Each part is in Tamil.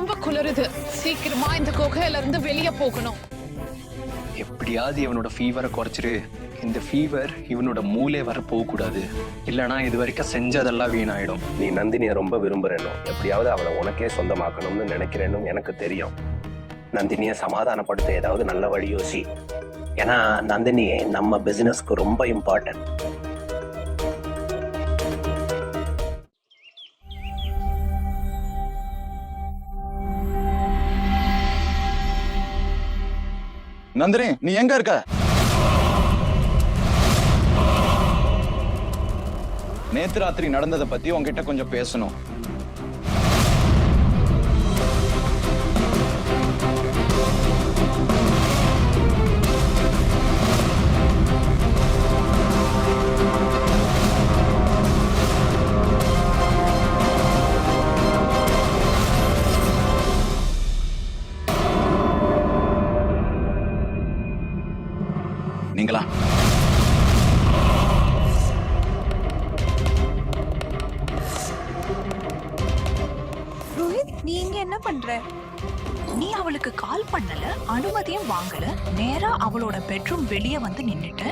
ரொம்ப குளிருது. சீக்கிரமா இந்த குகையில இருந்து வெளியே போகணும். எப்படியாவது இவனோட ஃபீவரை குறைச்சிரு. இந்த ஃபீவர் இவனோட மூளை வர போக கூடாது. இல்லைன்னா இது வரைக்கும் செஞ்சதெல்லாம் வீணாயிடும். நீ நந்தினியை ரொம்ப விரும்புறேனோ, எப்படியாவது அவளை உனக்கே சொந்தமாக்கணும்னு நினைக்கிறேன்னு எனக்கு தெரியும். நந்தினியை சமாதானப்படுத்த ஏதாவது நல்ல வழி யோசி. ஏன்னா நந்தினி நம்ம பிசினஸ்க்கு ரொம்ப இம்பார்ட்டன்ட். நந்தினி, நீ எங்க இருக்க? நேத்து ராத்திரி நடந்ததை பத்தி உன்கிட்ட கொஞ்சம் பேசணும். நீங்களா? ரோஹித், நீ இங்க என்ன பண்ற? நீ அவளுக்கு கால் பண்ணல, அனுமதியும் வாங்கல, நேரா அவளோட பெட்ரூம் வெளியே வந்து நின்னுட்ட.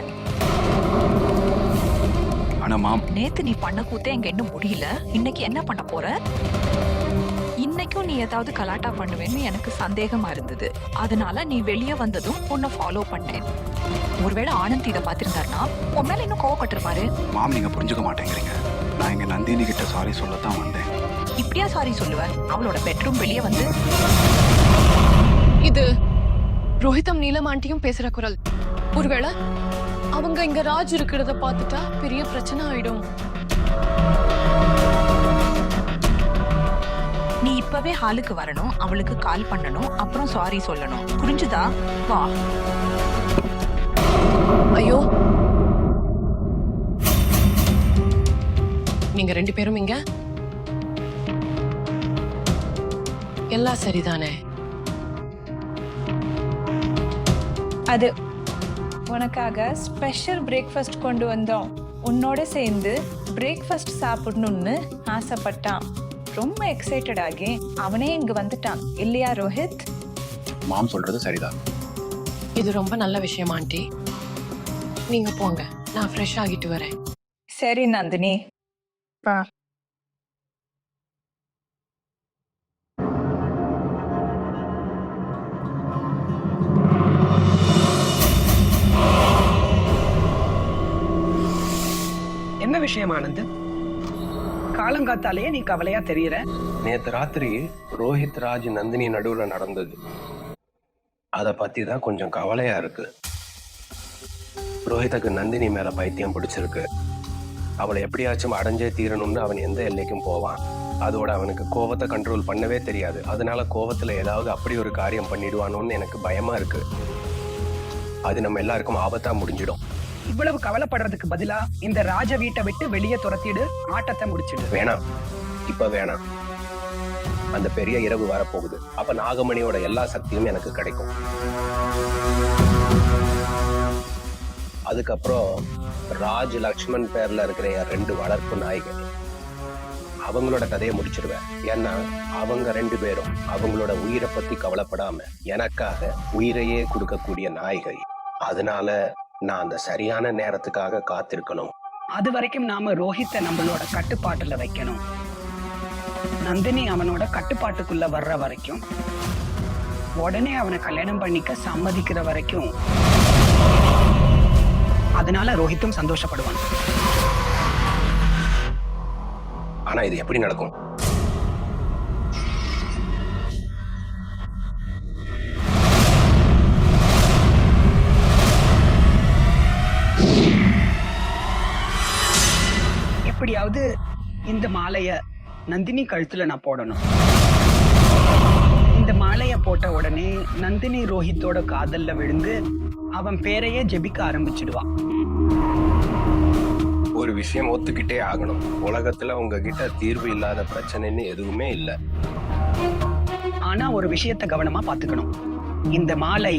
ஆனா மாம், நேத்து நீ பண்ண கூத்தே எங்க இன்னும் முடியல. இன்னைக்கு என்ன பண்ண போற? இன்னைக்கும் நீ ஏதாவது கலாட்டா பண்ணுவேன்னு எனக்கு சந்தேகமா இருந்தது. அதனால நீ வெளியே வந்ததும் உன்னை ஃபாலோ பண்ணேன். ஒருவேளை ஆனந்த் இதை பார்த்திருந்தாருன்னா உன் மேல இன்னும் கோவப்பட்டிருப்பாரு. மாம், நீங்க புரிஞ்சுக்க மாட்டேங்கிறீங்க. நான் இங்க நந்தினி கிட்ட சாரி சொல்லத்தான் வந்தேன். இப்படியா சாரி சொல்லுவ? அவளோட பெட்ரூம் வெளியே வந்து இது ரோஹிதம் நீலம் ஆண்டியும் பேசுற குரல். ஒருவேளை அவங்க இங்க ராஜ் இருக்கிறத பார்த்துட்டா பெரிய பிரச்சனை ஆயிடும். நீ இப்பவே ஹாலுக்கு வரணும், அவளுக்கு கால் பண்ணணும், அப்புறம் சாரி சொல்லணும். புரிஞ்சுதா? வா. ஐயோ, நீங்க ரெண்டு பேரும் இங்க? எல்லாம் சரிதானே? அது உனக்காக ஸ்பெஷல் பிரேக்ஃபாஸ்ட் கொண்டு வந்தோம். உன்னோட சேர்ந்து பிரேக்ஃபாஸ்ட் சாப்பிடணும்னு ஆசைப்பட்டான். ரொம்ப எக்ஸைட்டட் ஆகி அவனே இங்க வந்துட்டான். இல்லையா ரோஹித்? மாம் சொல்றது சரிதான். இது ரொம்ப நல்ல விஷயம் ஆண்டி. நீங்க போங்க, நான் ஃப்ரெஷ் ஆகிட்டு வரேன். சரி நந்தினி, வா. என்ன விஷயம் ஆனந்த்? காலங்காத்தாலேயே நீ கவலையா தெரியற. நேத்து ராத்திரி ரோஹித், ராஜ், நந்தினி நடுவுல நடந்தது. அத பத்தி தான் கொஞ்சம் கவலையா இருக்கு. ரோஹித்துக்கு நந்தினி மேல பைத்தியம் பிடிச்சிருக்கு. அவளை எப்படியாச்சும் அடைஞ்சே தீரணும்னு அவன் எந்த எல்லைக்கும் போவான். அதோட அவனுக்கு கோபத்தை கண்ட்ரோல் பண்ணவே தெரியாது. அதனால கோபத்துல ஏதாவது அப்படி ஒரு காரியம் பண்ணிடுவானோன்னு எனக்கு பயமா இருக்கு. அது நம்ம எல்லாருக்கும் ஆபத்தா முடிஞ்சிடும். இவ்வளவு கவலைப்படுறதுக்கு பதிலா இந்த ராஜ வீட்டை விட்டு வெளியே துரத்திடு, ஆட்டத்தை முடிச்சிடு. வேணாம், இப்ப வேணாம். அந்த பெரிய இரவு வரப்போகுது. அப்ப நாகமணியோட எல்லா சக்தியும் எனக்கு கிடைக்கும். அதுக்கப்புறம் ராஜ், லக்ஷ்மண் பேர்ல இருக்கிற என் 2 வளர்ப்பு நாய்கள், அவங்களோட கதையை முடிச்சிருவேன். ஏன்னா அவங்க 2 பேரும் அவங்களோட உயிரை பத்தி கவலைப்படாம எனக்காக உயிரையே கொடுக்கக்கூடிய நாய்கள். அதனால நான் அந்த சரியான நேரத்துக்காக காத்திருக்கணும். அது வரைக்கும் நாம ரோஹித்தை நம்மளோட கட்டுப்பாட்டுல வைக்கணும். நந்தினி அவனோட கட்டுப்பாட்டுக்குள்ள வர்ற வரைக்கும், உடனே அவனை கல்யாணம் பண்ணிக்க சம்மதிக்கிற வரைக்கும். அதனால ரோஹித்தும் சந்தோஷப்படுவான். ஆனா இது எப்படி நடக்கும்? எப்படியாவது இந்த மாலைய நந்தினி கழுத்துல நான் போடணும். இந்த மாலைய போட்ட உடனே நந்தினி ரோஹித்தோட காதல்ல விழுந்து அவன் பேரையே ஜெபிக்க ஆரம்பிச்சிடுவான். ஒரு விஷயம் ஒத்துக்கிட்டே ஆகணும். உலகத்துல உங்ககிட்ட தீர்வு இல்லாத பிரச்சனைன்னு எதுவுமே இல்லை. ஆனா ஒரு விஷயத்தை கவனமா பாத்துக்கணும். இந்த மாலை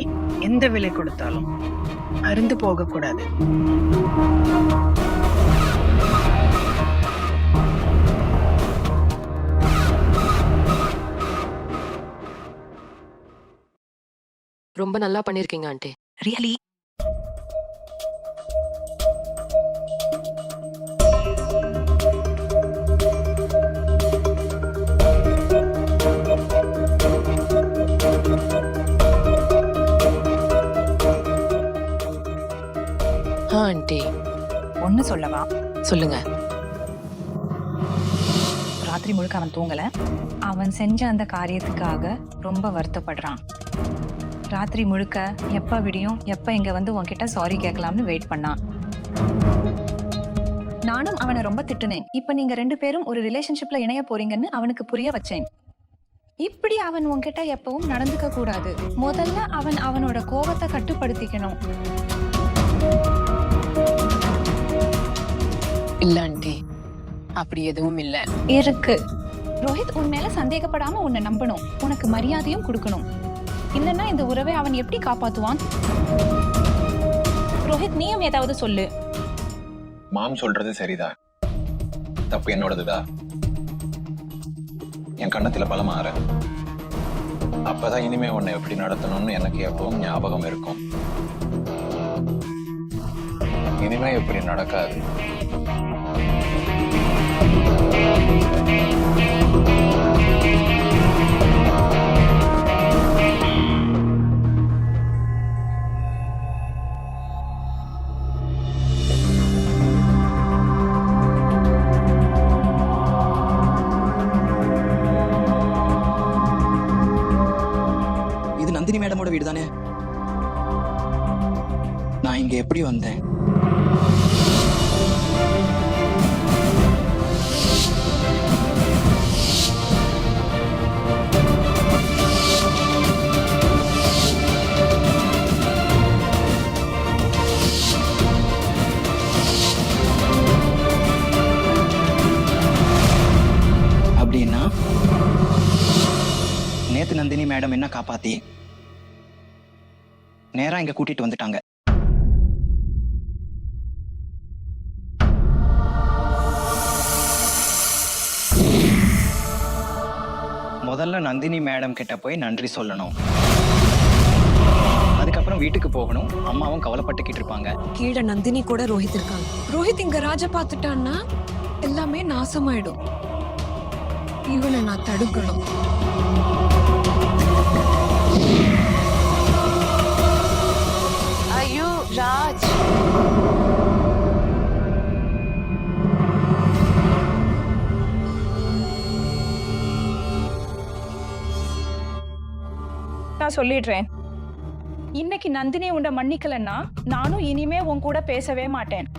எந்த விலை கொடுத்தாலும் அருந்து போக கூடாது. ரொம்ப நல்லா பண்ணிருக்கீங்க ஆண்டி. ரியலி? ஆண்டி ஒன்னு சொல்லவா? சொல்லுங்க. ராத்திரி முழுக்க அவன் தூங்கல. அவன் செஞ்ச அந்த காரியத்துக்காக ரொம்ப வருத்தப்படுறான். ராத்திரி முழுக்க எப்ப விடியும், எப்ப இங்க வந்து உன்கிட்ட சாரி கேட்கலாம்னு வெயிட் பண்ணான். நானும் அவனை ரொம்ப திட்டுனேன். இப்ப நீங்க 2 பேரும் ஒரு ரிலேஷன்ஷிப்ல இணைய போறீங்கன்னு அவனுக்கு புரிய வச்சேன். இப்படி அவன் உன்கிட்ட எப்பவும் நடந்துக்க கூடாது. முதல்ல அவன் அவனோட கோபத்தை கட்டுப்படுத்திக்கணும். இல்ல ஆண்டி, அப்படி எதுவும் இல்ல. இருக்கு. ரோஹித் உன் மேல சந்தேகப்படாம உன்னை நம்பணும். உனக்கு மரியாதையும் கொடுக்கணும். இல்லன்னா இந்த உறவை அவன் எப்படி காப்பாத்துவான்? ரோஹித், நீயும் ஏதாவது சொல்லு. மாம் சொல்றது சரிதான். தப்பு என்னோடதுதான். என் கண்ணத்துல பலமாற. அப்பதான் இனிமே உன்னை எப்படி நடத்தணும்னு எனக்கு எப்பவும் ஞாபகம் இருக்கும். இனிமே எப்படி நடக்காது. இது நந்தினி மேடமோட வீடு தானே? நான் இங்க எப்படி வந்தேன்? அப்படின்னா நேத்து நந்தினி மேடம் என்ன காப்பாத்தி நேரா இங்க கூட்டிட்டு வந்துட்டாங்க. முதல்ல நந்தினி மேடம் கிட்ட போய் நன்றி சொல்லணும். அதுக்கப்புறம் வீட்டுக்கு போகணும். அம்மாவும் கவலைப்பட்டுக்கிட்டு இருப்பாங்க. கீழே நந்தினி கூட ரோஹித் இருக்காங்க. ரோஹித் இங்க ராஜ பார்த்துட்டான்னா எல்லாமே நாசமாயிடும். இவனை நான் தடுக்கணும். ஐயோ ராஜ், நான் சொல்லிடுறேன். இன்னைக்கு நந்தினி உன்னை மன்னிக்கலன்னா நானும் இனிமே உன் கூட பேசவே மாட்டேன்.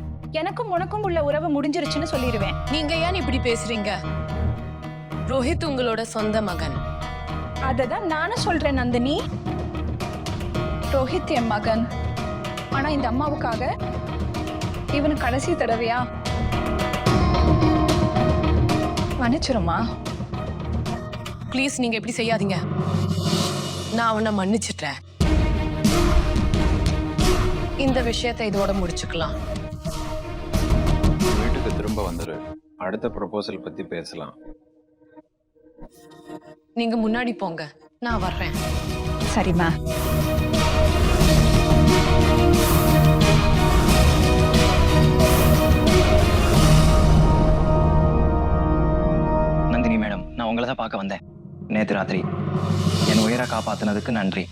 எனக்கும் உனக்கும் உள்ள உறவு முடிஞ்சிருச்சுன்னு சொல்லிடுவேன். நீங்க ஏன் இப்படி பேசுறீங்க? ரோஹித் உங்களோட சொந்த மகன். அததான் நானும் சொல்றேன் நந்தினி. ரோஹித் என் மகன். ஆனா இந்த அம்மாவுக்காக இவனு கடைசி தடவையா மன்னிச்சிருமா? ப்ளீஸ், நீங்க இப்படி செய்யாதீங்க. நான் அவனை மன்னிச்சிட்டேன். இந்த விஷயத்தை இதோட முடிச்சுக்கலாம். வீட்டுக்கு திரும்ப வந்துரு. அடுத்த ப்ரொபோசல் பத்தி பேசலாம். நீங்க முன்னாடி போங்க, நான் வர்றேன். சரிம்மா. நந்தினி மேடம், நான் உங்களை தான் பார்க்க வந்தேன். நேத்து ராத்திரி என் உயிரை காப்பாத்தினதுக்கு நன்றி.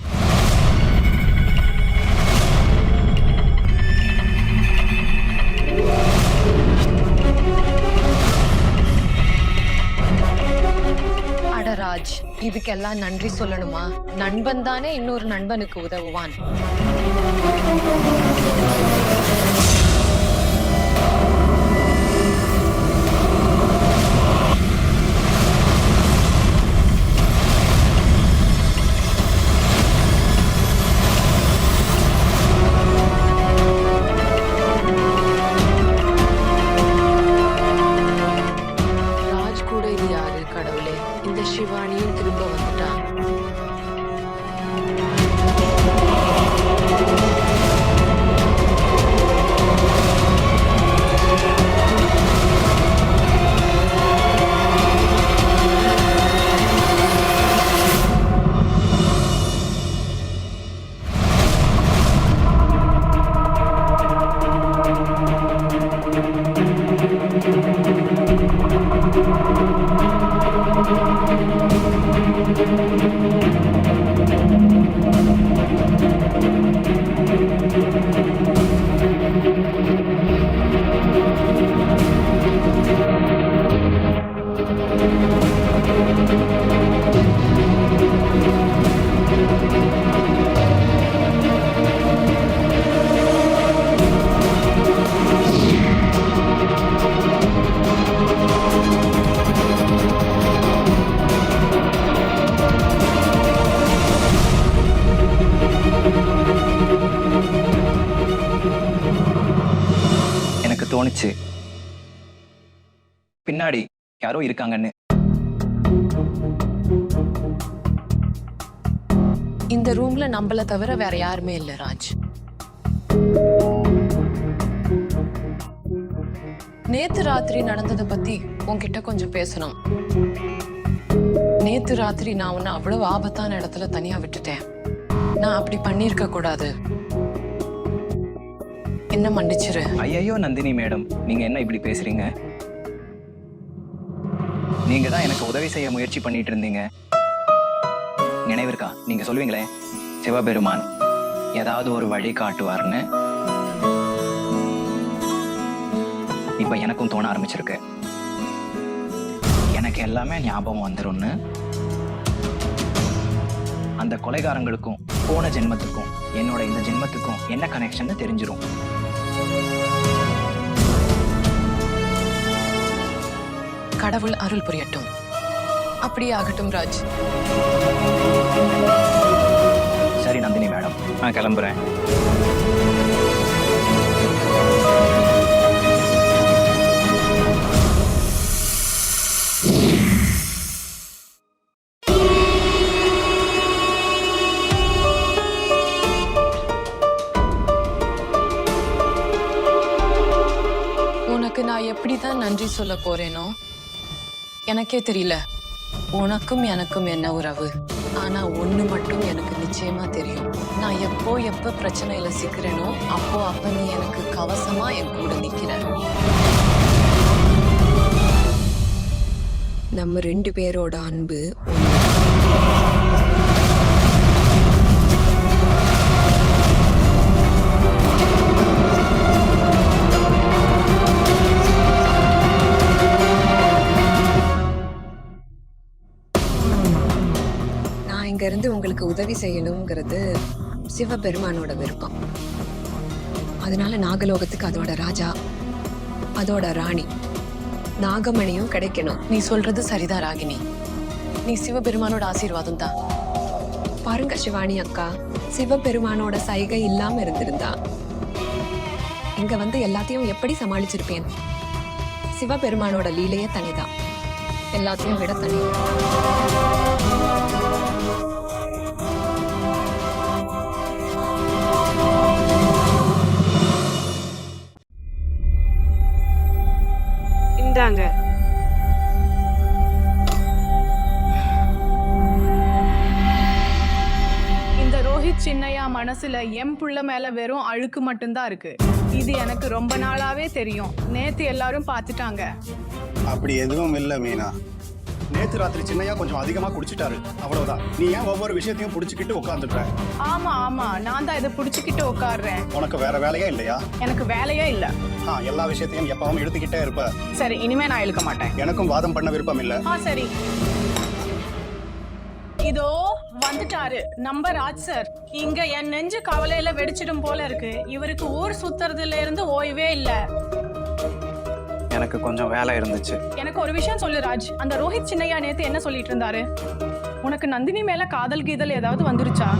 ராஜ், இதுக்கெல்லாம் நன்றி சொல்லணுமா? நண்பன் தானே இன்னொரு நண்பனுக்கு உதவுவான். ராஜ் கூட இது யாரு கடவுளே? இந்த சிவானியும் திரும்ப வந்துட்டான். தோணுச்சு பின்னாடி யாரோ இருக்காங்கன்னு. இந்த ரூம்ல நம்மள தவிர வேற யாருமே இல்ல ராஜ். நேத்து ராத்திரி நடந்ததை பத்தி உன்கிட்ட கொஞ்சம் பேசணும். நேத்து ராத்திரி நான் உன்னை அவ்வளவு ஆபத்தான இடத்துல தனியா விட்டுட்டேன். நான் அப்படி பண்ணிருக்க கூடாது. என்ன மன்னிச்சிரு. ஐயோ நந்தினி மேடம், நீங்க என்ன இப்படி பேசுறீங்க? நீங்க தான் எனக்கு உதவி செய்ய முயற்சி பண்ணிட்டு இருந்தீங்க. நினைவிருக்கா? நீங்க சொல்லுவீங்களே சிவபெருமான் ஏதாவது ஒரு வழி காட்டுவார்னு. இப்ப எனக்கும் தோண ஆரம்பிச்சிருக்கு, எனக்கு எல்லாமே ஞாபகம் வந்துரும்னு. அந்த கொலைகாரங்களுக்கும் போன ஜென்மத்துக்கும் என்னோட இந்த ஜென்மத்துக்கும் என்ன கனெக்ஷன் தெரிஞ்சிரும். கடவுள் அருள் புரியட்டும். அப்படியே ஆகட்டும் ராஜ். சரி நந்தினி மேடம், நான் கிளம்புறேன். உனக்கு நான் எப்படிதான் நன்றி சொல்ல போறேனோ எனக்கே தெரியல. உனக்கும் எனக்கும் என்ன உறவு? ஆனா ஒண்ணு மட்டும் எனக்கு நிச்சயமா தெரியும். நான் எப்ப பிரச்சனையில சிக்கிறேனோ அப்ப நீ எனக்கு கவசமா என் கூட நிக்கிற. நம்ம 2 பேரோட அன்பு இருந்து உங்களுக்கு உதவி செய்யணுங்கிறது சிவபெருமானோட விருப்பம். அதனால நாகலோகத்துக்கு அதோட ராஜா, அதோட ராணி நாகமணியும் கிடைக்கணும். நீ சொல்றது சரிதான் ராகினி. நீ சிவபெருமானோட ஆசீர்வாதம் தான். பாருங்க சிவானி அக்கா, சிவபெருமானோட சைகை இல்லாம இருந்திருந்தா இங்க வந்து எல்லாத்தையும் எப்படி சமாளிச்சிருப்பேன்? சிவபெருமானோட லீலையே தனிதான், எல்லாத்தையும் விட தனி. இந்தாங்க. இந்த ரோஹித் சின்னையா மனசுல எம் புள்ள மேல வெறும் அழுக்கு மட்டும்தான் இருக்கு. இது எனக்கு ரொம்ப நாளாவே தெரியும். நேத்து எல்லாரும் பார்த்துட்டாங்க. அப்படி எதுவும் இல்ல மீனா. நேத்து ராத்திரி சின்னையா கொஞ்சம் அதிகமா குடிச்சிட்டாரு, அவ்வளவுதான். நீ ஏன் ஒவ்வொரு விஷயத்தையும் புடிச்சுக்கிட்டு உட்கார்ந்துடுற? ஆமா நான் தான் இதை புடிச்சுக்கிட்டு உட்காடுறேன். உனக்கு வேற வேலையே இல்லையா? எனக்கு வேலையே இல்ல. எல்லா விஷயத்தையும் எப்பவும் எடுத்துக்கிட்டே இருப்ப. சரி, இனிமே நான் இழுக்க மாட்டேன். எனக்கும் வாதம் பண்ண விருப்பம் இல்ல. சரி, இதோ வந்துட்டாரு நம்ம ராஜ் சார். இங்க என் நெஞ்சு கவலையில வெடிச்சிடும் போல இருக்கு. இவருக்கு ஊர் சுத்துறதுல இருந்து ஓய்வே இல்ல. எனக்கு கொஞ்சம் வேலை இருந்துச்சு. எனக்கு ஒரு விஷயம் சொல்லு ராஜ். அந்த ரோஹித் சின்னையா நேத்து என்ன சொல்லிட்டு இருந்தாரு? உனக்கு நந்தினி மேல காதல் கீதல் ஏதாவது வந்துருச்சா?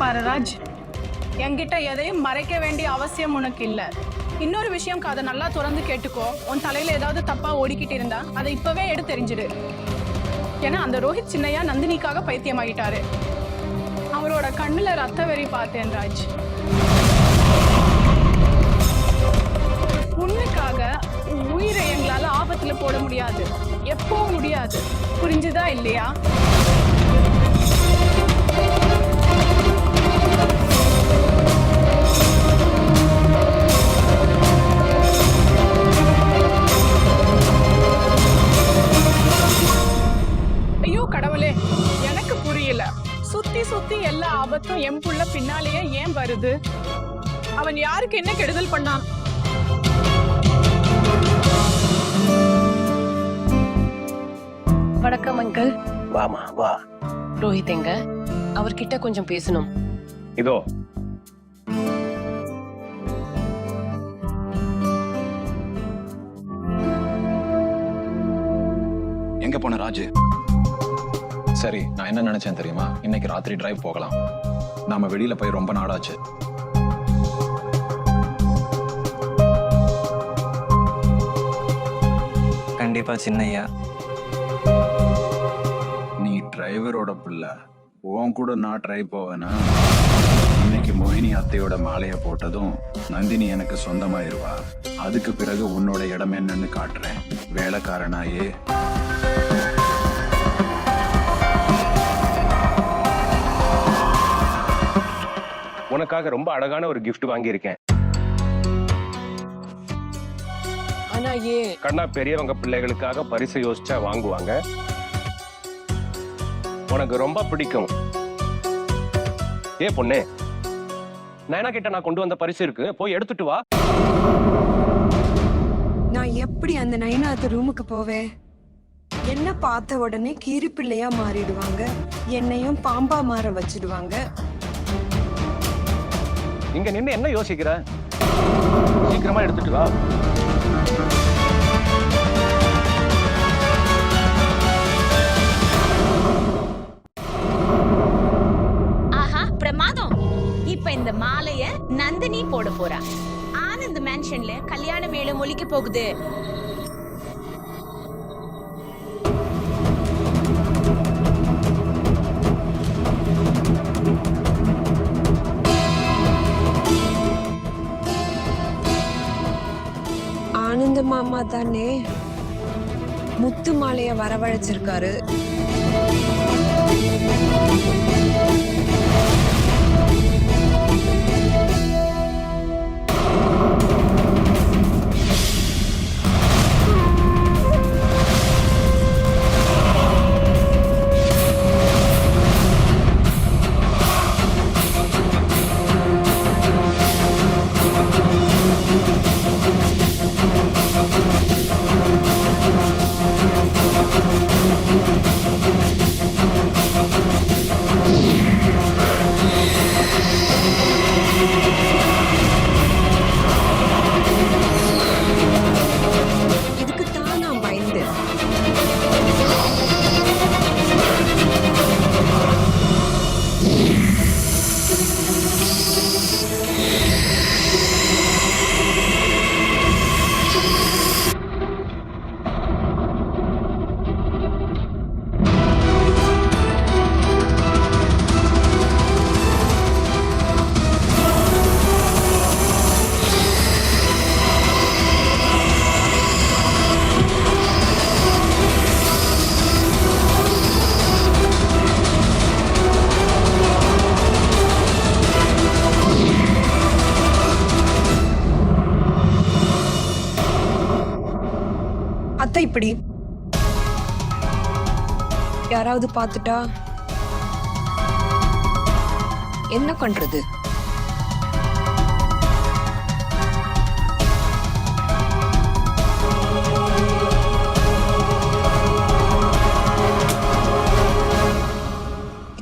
பாரு ராஜ், என்கிட்ட எதையும் மறைக்க வேண்டிய அவசியம் உனக்கு இல்ல. இன்னொரு விஷயம், அதை நல்லா திறந்து கேட்டுக்கோ. உன் தலையில ஏதாவது தப்பா ஓடிக்கிட்டு இருந்தா அதை இப்பவே எடுத்து தெரிஞ்சிடு. ஏன்னா அந்த ரோஹித் சின்னையா நந்தினிக்காக பைத்தியமாகிட்டாரு. அவரோட கண்ணுல ரத்த வெறி பார்த்தேன் ராஜ். உன்னுக்காக உயிரை எங்களால ஆபத்துல போட முடியாது, எப்பவும் முடியாது. புரிஞ்சுதா இல்லையா? ஐயோ கடவுளே, எனக்கு புரியல. சுத்தி எல்லா ஆபத்தும் என் புள்ள பின்னாலேயே ஏன் வருது? அவன் யாருக்கு என்ன கெடுதல் பண்ணான்? வணக்கம் அங்கிள். வாமா வா. ரோஹித் எங்க? அவர்கிட்ட கொஞ்சம் பேசணும். இதோ. எங்க போன ராஜு? சரி, நான் என்ன நினைச்சேன் தெரியுமா? இன்னைக்கு ராத்திரி டிரைவ் போகலாம். நாம வெளியில போய் ரொம்ப நாளாச்சு. கண்டிப்பா சின்னையா. நீ டிரைவரோட பிள்ளை, உன் கூட நான் டிரைவ் போவேனா? இன்னைக்கு மோகினி அத்தையோட மாலையை போட்டதும் நந்தினி எனக்கு சொந்தமாயிருவா. அதுக்கு பிறகு உன்னோட இடம் என்னன்னு காட்டுறேன். வேலைக்காரனாயே. உனக்காக ரொம்ப அழகான ஒரு gift வாங்கியிருக்கேன். ஆனா கண்ணா, பெரியவங்க பிள்ளைகளுக்காக பரிசு யோசிச்சா வாங்குவாங்க. உனக்கு ரொம்ப பிடிக்கும். பொண்ணே, நயனா கிட்ட நான் கொண்டு வந்த பரிசு இருக்கு, போய் எடுத்துட்டு வா. நான் எப்படி அந்த நயனாத்து ரூமுக்கு போவேன்? என்ன பார்த்த உடனே கீரி பிள்ளையா மாறிடுவாங்க, என்னையும் பாம்பா மாற வச்சிடுவாங்க. இங்க நின்னு என்ன யோசிக்கிற? சீக்கிரமா எடுத்துட்டு வா. ஆஹா, பிரமாதம். இப்ப இந்த மாலைய நந்தினி போட போறா. ஆனந்த் மேன்ஷன்ல கல்யாண மேளம் ஒலிக்க போகுது. ஆனந்த மாமா தானே முத்து மாலைய வரவழைச்சிருக்காரு. அத்தை, இப்படி யாராவது பார்த்துட்டா என்ன பண்றது?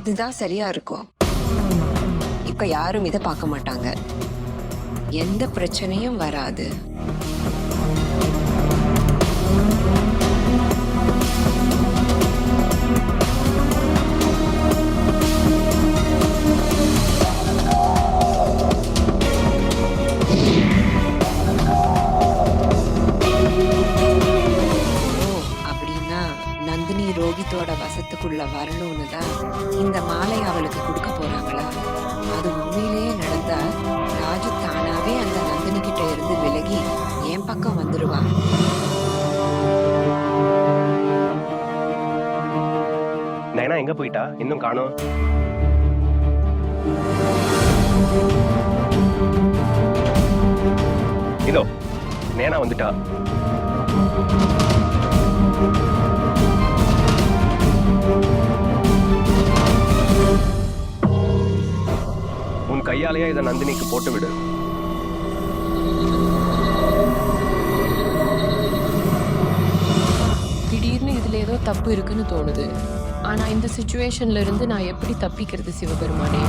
இதுதான் சரியா இருக்கும். இப்ப யாரும் இதை பார்க்க மாட்டாங்க, எந்த பிரச்சனையும் வராது. நந்தினி ரோஹித்தோட வசத்துக்குள்ள வரணும்னு தான் இந்த மாலை அவளுக்கு கொடுக்க போறாங்களா? அது உண்மையிலேயே நடந்தா ராஜு தானாவே அந்த நந்தினி கிட்ட இருந்து விலகி என் பக்கம் வந்துருவா. நயனா எங்க போயிட்டா? இன்னும் காணோம். இதோ நயனா வந்துட்டா. உன் கையாலேயே இதை நந்தினிக்கு போட்டு விடு. திடீர்னு இதுல ஏதோ தப்பு இருக்குன்னு தோணுது. ஆனா இந்த சிச்சுவேஷன்ல இருந்து நான் எப்படி தப்பிக்கிறது சிவபெருமானே?